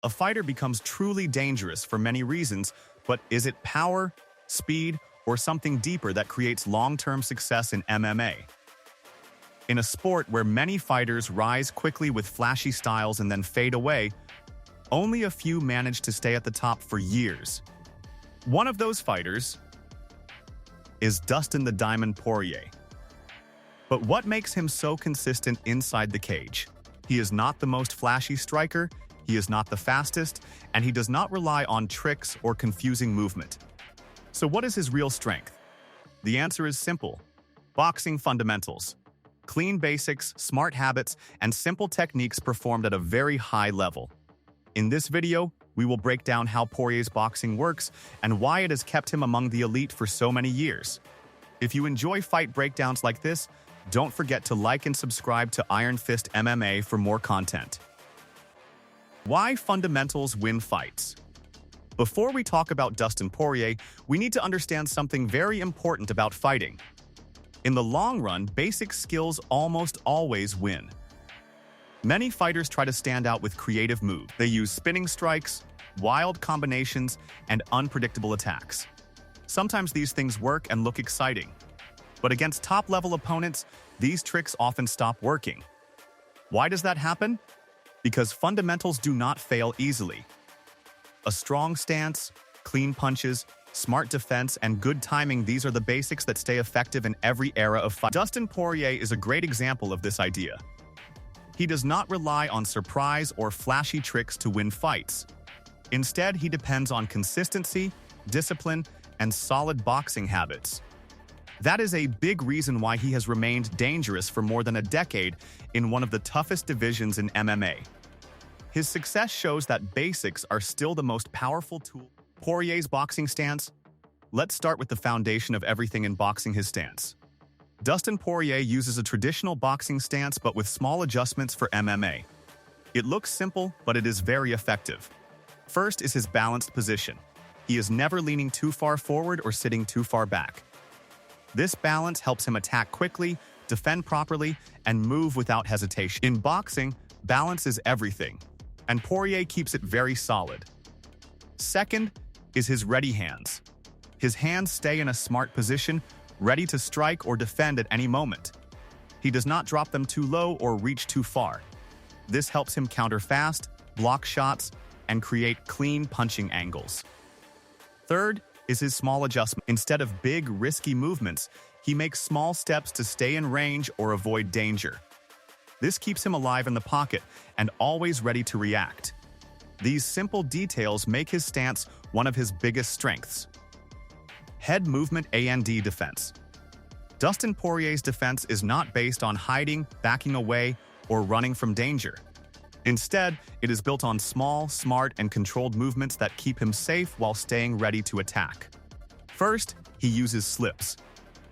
A fighter becomes truly dangerous for many reasons, but is it power, speed, or something deeper that creates long-term success in MMA? In a sport where many fighters rise quickly with flashy styles and then fade away, only a few manage to stay at the top for years. One of those fighters is Dustin "The Diamond" Poirier. But what makes him so consistent inside the cage? He is not the most flashy striker, he is not the fastest, and he does not rely on tricks or confusing movement. So what is his real strength? The answer is simple: boxing fundamentals. Clean basics, smart habits, and simple techniques performed at a very high level. In this video, we will break down how Poirier's boxing works and why it has kept him among the elite for so many years. If you enjoy fight breakdowns like this, don't forget to like and subscribe to Iron Fist MMA for more content. Why fundamentals win fights? Before we talk about Dustin Poirier, we need to understand something very important about fighting. In the long run, basic skills almost always win. Many fighters try to stand out with creative moves. They use spinning strikes, wild combinations, and unpredictable attacks. Sometimes these things work and look exciting. But against top-level opponents, these tricks often stop working. Why does that happen? Because fundamentals do not fail easily. A strong stance, clean punches, smart defense, and good timing, these are the basics that stay effective in every era of fight. Dustin Poirier is a great example of this idea. He does not rely on surprise or flashy tricks to win fights. Instead, he depends on consistency, discipline, and solid boxing habits. That is a big reason why he has remained dangerous for more than a decade in one of the toughest divisions in MMA. His success shows that basics are still the most powerful tool. Poirier's boxing stance? Let's start with the foundation of everything in boxing: his stance. Dustin Poirier uses a traditional boxing stance but with small adjustments for MMA. It looks simple, but it is very effective. First is his balanced position. He is never leaning too far forward or sitting too far back. This balance helps him attack quickly, defend properly, and move without hesitation. In boxing, balance is everything, and Poirier keeps it very solid. Second is his ready hands. His hands stay in a smart position, ready to strike or defend at any moment. He does not drop them too low or reach too far. This helps him counter fast, block shots, and create clean punching angles. Third is his small adjustment. Instead of big, risky movements, he makes small steps to stay in range or avoid danger. This keeps him alive in the pocket and always ready to react. These simple details make his stance one of his biggest strengths. Head movement and defense. Dustin Poirier's defense is not based on hiding, backing away, or running from danger. Instead, it is built on small, smart, and controlled movements that keep him safe while staying ready to attack. First, he uses slips,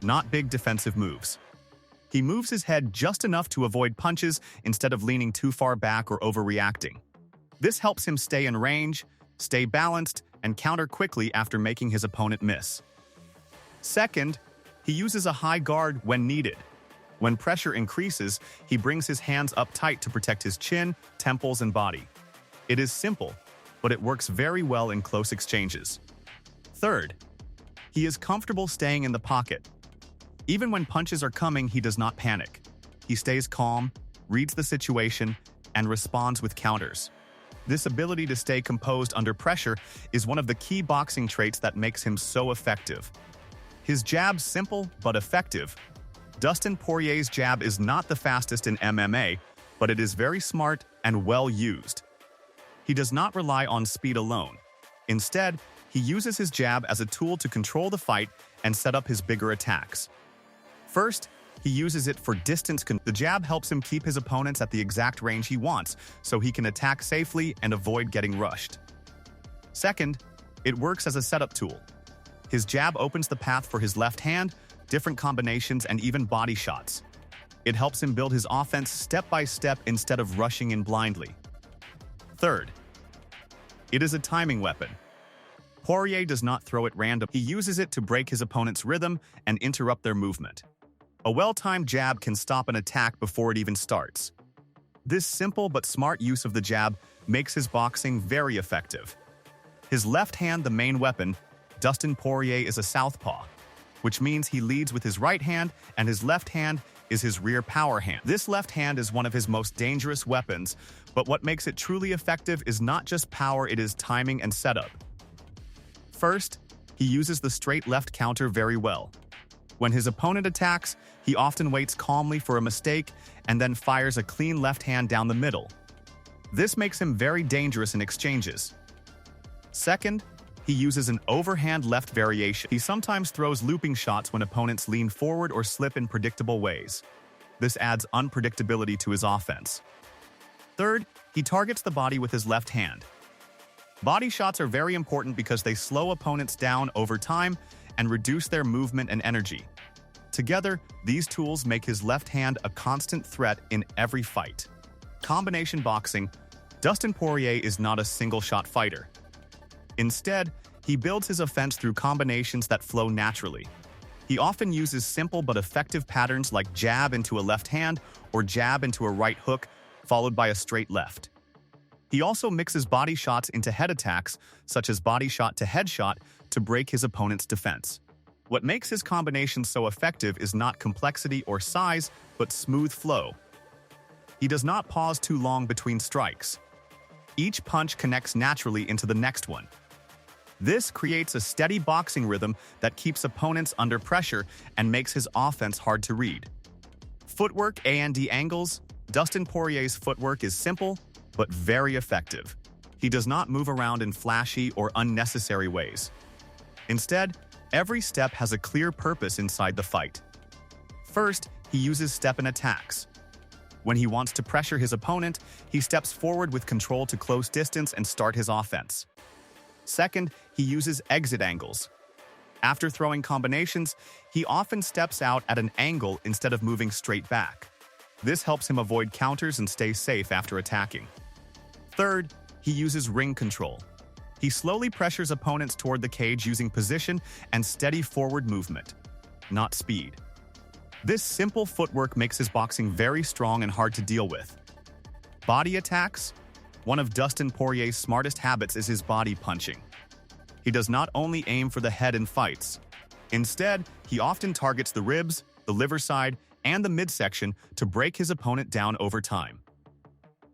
not big defensive moves. He moves his head just enough to avoid punches instead of leaning too far back or overreacting. This helps him stay in range, stay balanced, and counter quickly after making his opponent miss. Second, he uses a high guard when needed. When pressure increases, he brings his hands up tight to protect his chin, temples, and body. It is simple, but it works very well in close exchanges. Third, he is comfortable staying in the pocket. Even when punches are coming, he does not panic. He stays calm, reads the situation, and responds with counters. This ability to stay composed under pressure is one of the key boxing traits that makes him so effective. His jab's simple but effective. Dustin Poirier's jab is not the fastest in MMA, but it is very smart and well used. He does not rely on speed alone. Instead, he uses his jab as a tool to control the fight and set up his bigger attacks. First, he uses it for distance control. The jab helps him keep his opponents at the exact range he wants, so he can attack safely and avoid getting rushed. Second, it works as a setup tool. His jab opens the path for his left hand, different combinations, and even body shots. It helps him build his offense step by step instead of rushing in blindly. Third, it is a timing weapon. Poirier does not throw it random. He uses it to break his opponent's rhythm and interrupt their movement. A well-timed jab can stop an attack before it even starts. This simple but smart use of the jab makes his boxing very effective. His left hand, the main weapon, Dustin Poirier is a southpaw, which means he leads with his right hand and his left hand is his rear power hand. This left hand is one of his most dangerous weapons, but what makes it truly effective is not just power, it is timing and setup. First, he uses the straight left counter very well. When his opponent attacks, he often waits calmly for a mistake and then fires a clean left hand down the middle. This makes him very dangerous in exchanges. Second, he uses an overhand left variation. He sometimes throws looping shots when opponents lean forward or slip in predictable ways. This adds unpredictability to his offense. Third, he targets the body with his left hand. Body shots are very important because they slow opponents down over time and reduce their movement and energy. Together, these tools make his left hand a constant threat in every fight. Combination boxing, Dustin Poirier is not a single-shot fighter. Instead, he builds his offense through combinations that flow naturally. He often uses simple but effective patterns like jab into a left hand or jab into a right hook, followed by a straight left. He also mixes body shots into head attacks, such as body shot to head shot, to break his opponent's defense. What makes his combinations so effective is not complexity or size, but smooth flow. He does not pause too long between strikes. Each punch connects naturally into the next one. This creates a steady boxing rhythm that keeps opponents under pressure and makes his offense hard to read. Footwork and angles. Dustin Poirier's footwork is simple, but very effective. He does not move around in flashy or unnecessary ways. Instead, every step has a clear purpose inside the fight. First, he uses step and attacks. When he wants to pressure his opponent, he steps forward with control to close distance and start his offense. Second, he uses exit angles. After throwing combinations, he often steps out at an angle instead of moving straight back. This helps him avoid counters and stay safe after attacking. Third, he uses ring control. He slowly pressures opponents toward the cage using position and steady forward movement, not speed. This simple footwork makes his boxing very strong and hard to deal with. Body attacks. One of Dustin Poirier's smartest habits is his body punching. He does not only aim for the head in fights. Instead, he often targets the ribs, the liver side, and the midsection to break his opponent down over time.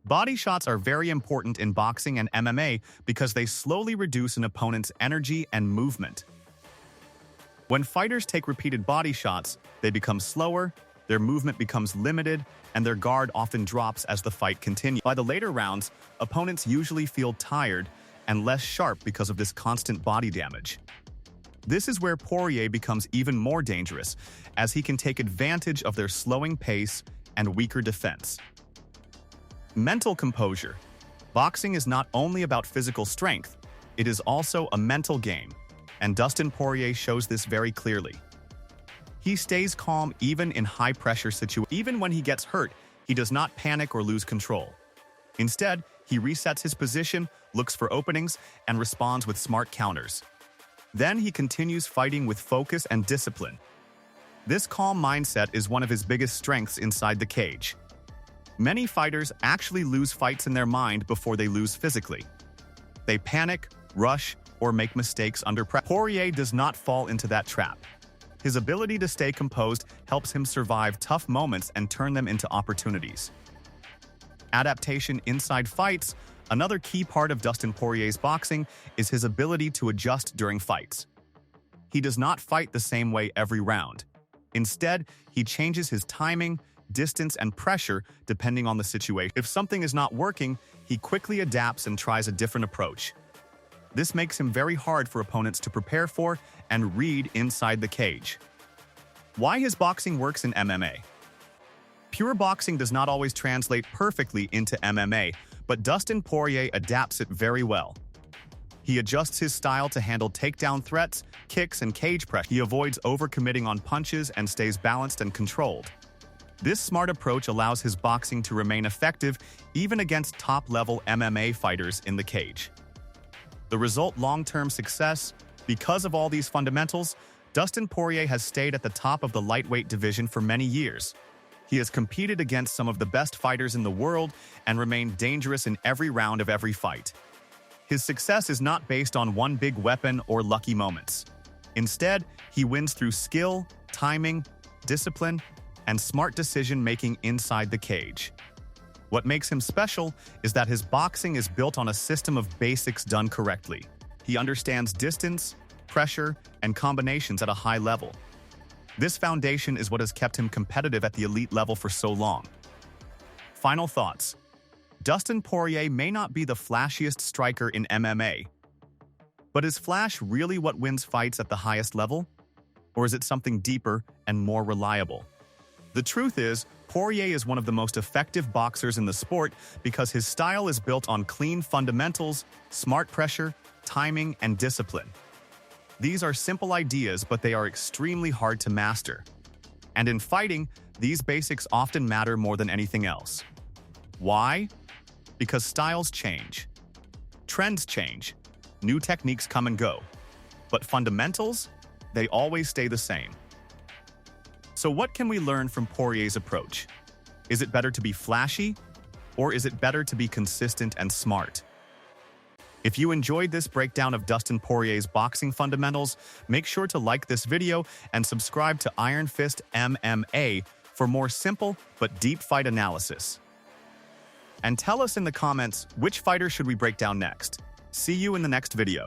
Body shots are very important in boxing and MMA because they slowly reduce an opponent's energy and movement. When fighters take repeated body shots, they become slower, their movement becomes limited, and their guard often drops as the fight continues. By the later rounds, opponents usually feel tired and less sharp because of this constant body damage. This is where Poirier becomes even more dangerous, as he can take advantage of their slowing pace and weaker defense. Mental composure. Boxing is not only about physical strength, it is also a mental game, and Dustin Poirier shows this very clearly. He stays calm even in high-pressure situations. Even when he gets hurt, he does not panic or lose control. Instead, he resets his position, looks for openings, and responds with smart counters. Then he continues fighting with focus and discipline. This calm mindset is one of his biggest strengths inside the cage. Many fighters actually lose fights in their mind before they lose physically. They panic, rush, or make mistakes under pressure. Poirier does not fall into that trap. His ability to stay composed helps him survive tough moments and turn them into opportunities. Adaptation inside fights. Another key part of Dustin Poirier's boxing is his ability to adjust during fights. He does not fight the same way every round. Instead, he changes his timing, distance, and pressure depending on the situation. If something is not working, he quickly adapts and tries a different approach. This makes him very hard for opponents to prepare for and read inside the cage. Why his boxing works in MMA. Pure boxing does not always translate perfectly into MMA, but Dustin Poirier adapts it very well. He adjusts his style to handle takedown threats, kicks, and cage pressure. He avoids overcommitting on punches and stays balanced and controlled. This smart approach allows his boxing to remain effective even against top-level MMA fighters in the cage. The result: long-term success. Because of all these fundamentals, Dustin Poirier has stayed at the top of the lightweight division for many years. He has competed against some of the best fighters in the world and remained dangerous in every round of every fight. His success is not based on one big weapon or lucky moments. Instead, he wins through skill, timing, discipline, and smart decision-making inside the cage. What makes him special is that his boxing is built on a system of basics done correctly. He understands distance, pressure, and combinations at a high level. This foundation is what has kept him competitive at the elite level for so long. Final thoughts. Dustin Poirier may not be the flashiest striker in MMA, but is flash really what wins fights at the highest level? Or is it something deeper and more reliable? The truth is, Poirier is one of the most effective boxers in the sport because his style is built on clean fundamentals, smart pressure, timing, and discipline. These are simple ideas, but they are extremely hard to master. And in fighting, these basics often matter more than anything else. Why? Because styles change. Trends change. New techniques come and go. But fundamentals? They always stay the same. So what can we learn from Poirier's approach? Is it better to be flashy, or is it better to be consistent and smart? If you enjoyed this breakdown of Dustin Poirier's boxing fundamentals, make sure to like this video and subscribe to Iron Fist MMA for more simple but deep fight analysis. And tell us in the comments which fighter should we break down next. See you in the next video.